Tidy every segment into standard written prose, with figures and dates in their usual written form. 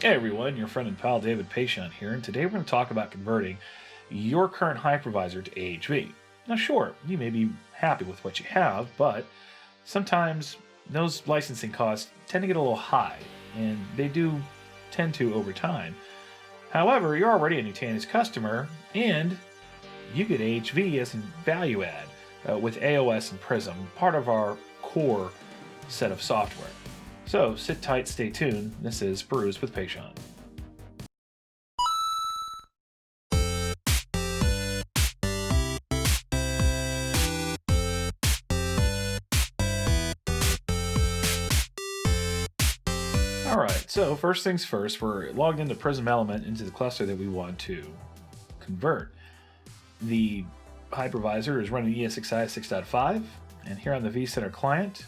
Hey everyone, your friend and pal David Pechon here, and today we're going to talk about converting your current hypervisor to AHV. Now, sure, you may be happy with what you have, but sometimes those licensing costs tend to get a little high, and they do tend to over time. However, you're already a Nutanix customer, and you get AHV as a value add with AOS and Prism, part of our core set of software. So sit tight, stay tuned. This is Peruse with Pechon. All right, so first things first, we're logged into Prism Element into the cluster that we want to convert. The hypervisor is running ESXi 6.5, and here on the vCenter client,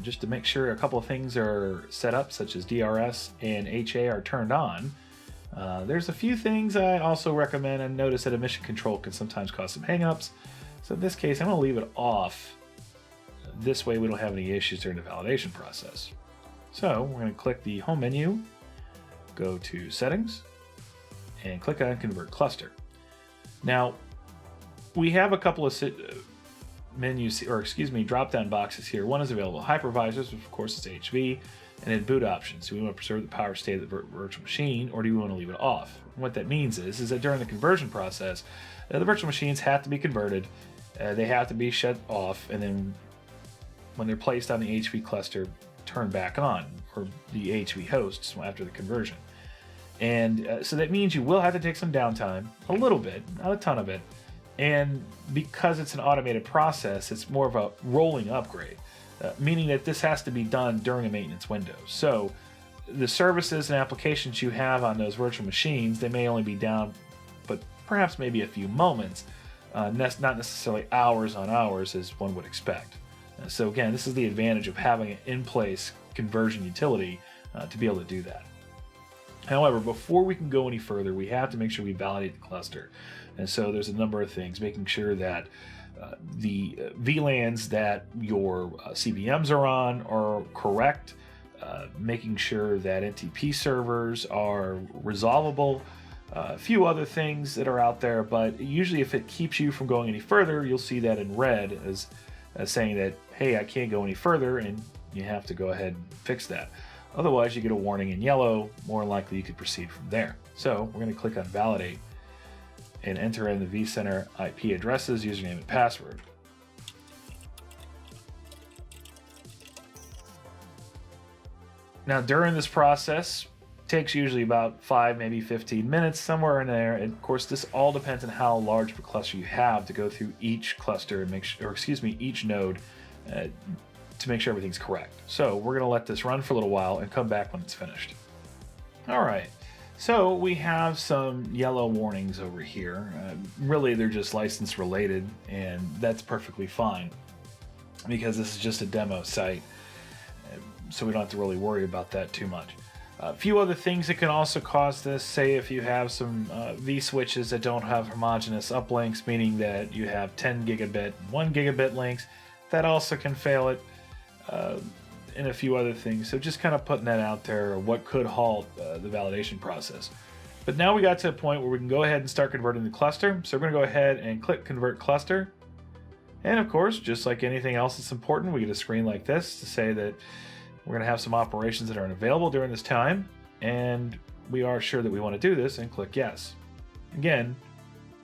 just to make sure a couple of things are set up, such as DRS and HA are turned on. There's a few things I also recommend, and notice that emission control can sometimes cause some hangups. So in this case, I'm going to leave it off. This way we don't have any issues during the validation process. So we're going to click the home menu, go to settings, and click on convert cluster. Now, we have a couple of drop-down boxes here. One is available hypervisors, which of course is HV, and then boot options. Do we want to preserve the power state of the virtual machine, or do we want to leave it off? And what that means is that during the conversion process, the virtual machines have to be converted, they have to be shut off, and then when they're placed on the HV cluster, turn back on, or the HV hosts after the conversion. And so that means you will have to take some downtime, a little bit, not a ton of it. And because it's an automated process, it's more of a rolling upgrade, meaning that this has to be done during a maintenance window. So the services and applications you have on those virtual machines, they may only be down, but perhaps maybe a few moments, not necessarily hours on hours as one would expect. So again, this is the advantage of having an in-place conversion utility to be able to do that. However, before we can go any further, we have to make sure we validate the cluster. And so there's a number of things, making sure that the VLANs that your CVMs are on are correct, making sure that NTP servers are resolvable, a few other things that are out there, but usually if it keeps you from going any further, you'll see that in red as saying that, hey, I can't go any further, and you have to go ahead and fix that. Otherwise, you get a warning in yellow. More likely, you could proceed from there. So we're going to click on Validate and enter in the vCenter IP addresses, username, and password. Now, during this process, it takes usually about 5, maybe 15 minutes, somewhere in there. And of course, this all depends on how large of a cluster you have to go through each cluster and each node to make sure everything's correct. So we're going to let this run for a little while and come back when it's finished. All right, so we have some yellow warnings over here. Really, they're just license related, and that's perfectly fine because this is just a demo site, so we don't have to really worry about that too much. A few other things that can also cause this, say if you have some V-switches that don't have homogeneous uplinks, meaning that you have 10 gigabit, 1 gigabit links, that also can fail it. And a few other things. So just kind of putting that out there, what could halt the validation process. But now we got to a point where we can go ahead and start converting the cluster. So we're going to go ahead and click Convert Cluster. And of course, just like anything else that's important, we get a screen like this to say that we're going to have some operations that are unavailable during this time. And we are sure that we want to do this, and click Yes. Again,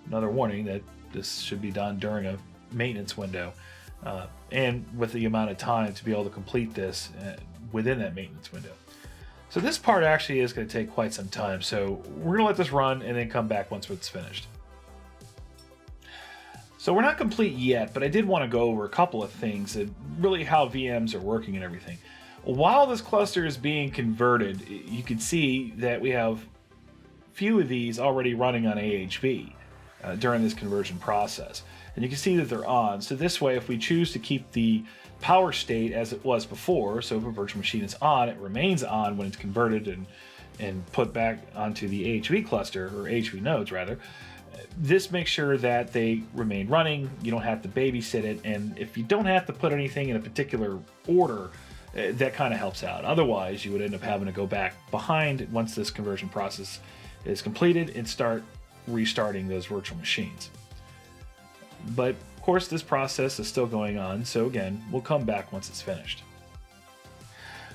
another warning that this should be done during a maintenance window. And with the amount of time to be able to complete this within that maintenance window. So this part actually is going to take quite some time. So we're going to let this run and then come back once it's finished. So we're not complete yet, but I did want to go over a couple of things and really how VMs are working and everything. While this cluster is being converted, you can see that we have a few of these already running on AHV during this conversion process. And you can see that they're on. So this way, if we choose to keep the power state as it was before, so if a virtual machine is on, it remains on when it's converted and put back onto the AHV cluster, or AHV nodes rather. This makes sure that they remain running. You don't have to babysit it. And if you don't have to put anything in a particular order, that kind of helps out. Otherwise, you would end up having to go back behind once this conversion process is completed and start restarting those virtual machines. But of course, this process is still going on, so again, we'll come back once it's finished.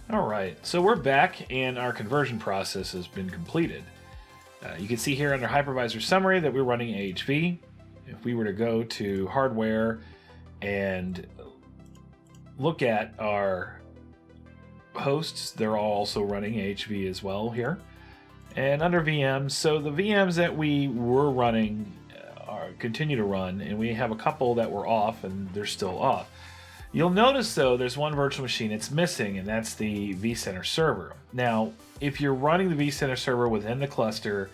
All right, so we're back and our conversion process has been completed. You can see here under hypervisor summary that we're running AHV. If we were to go to hardware and look at our hosts, they're all also running AHV as well here. And under VMs, so the VMs that we were running continue to run, and we have a couple that were off and they're still off. You'll notice though there's one virtual machine it's missing, and that's the vCenter server. Now, if you're running the vCenter server within the cluster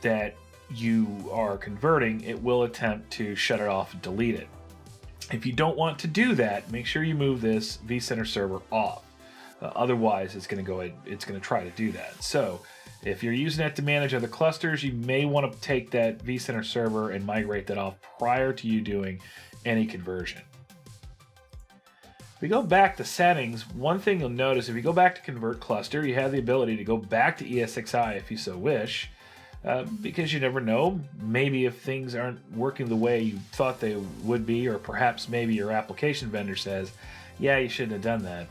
that you are converting, it will attempt to shut it off and delete it. If you don't want to do that, make sure you move this vCenter server off. Otherwise, it's going to try to do that. So, if you're using that to manage other clusters, you may want to take that vCenter server and migrate that off prior to you doing any conversion. If we go back to settings, one thing you'll notice, if you go back to convert cluster, you have the ability to go back to ESXi if you so wish, because you never know. Maybe if things aren't working the way you thought they would be, or perhaps maybe your application vendor says, yeah, you shouldn't have done that,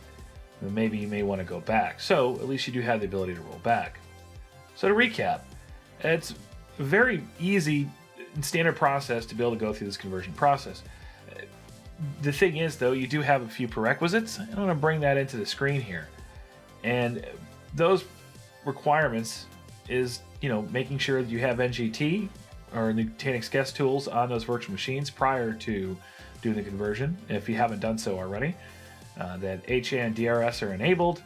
then maybe you may want to go back. So at least you do have the ability to roll back. So to recap, it's a very easy and standard process to be able to go through this conversion process. The thing is, though, you do have a few prerequisites. I'm going to bring that into the screen here. And those requirements is, making sure that you have NGT or Nutanix guest tools on those virtual machines prior to doing the conversion, if you haven't done so already. That HA and DRS are enabled,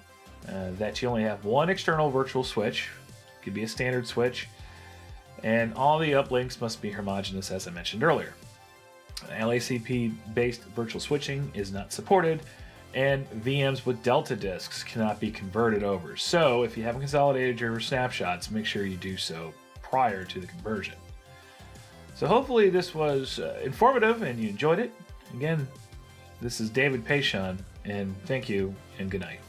that you only have one external virtual switch, could be a standard switch, and all the uplinks must be homogeneous, as I mentioned earlier. LACP-based virtual switching is not supported, and VMs with Delta disks cannot be converted over. So if you haven't consolidated your snapshots, make sure you do so prior to the conversion. So hopefully this was informative and you enjoyed it. Again, this is David Pechon, and thank you and good night.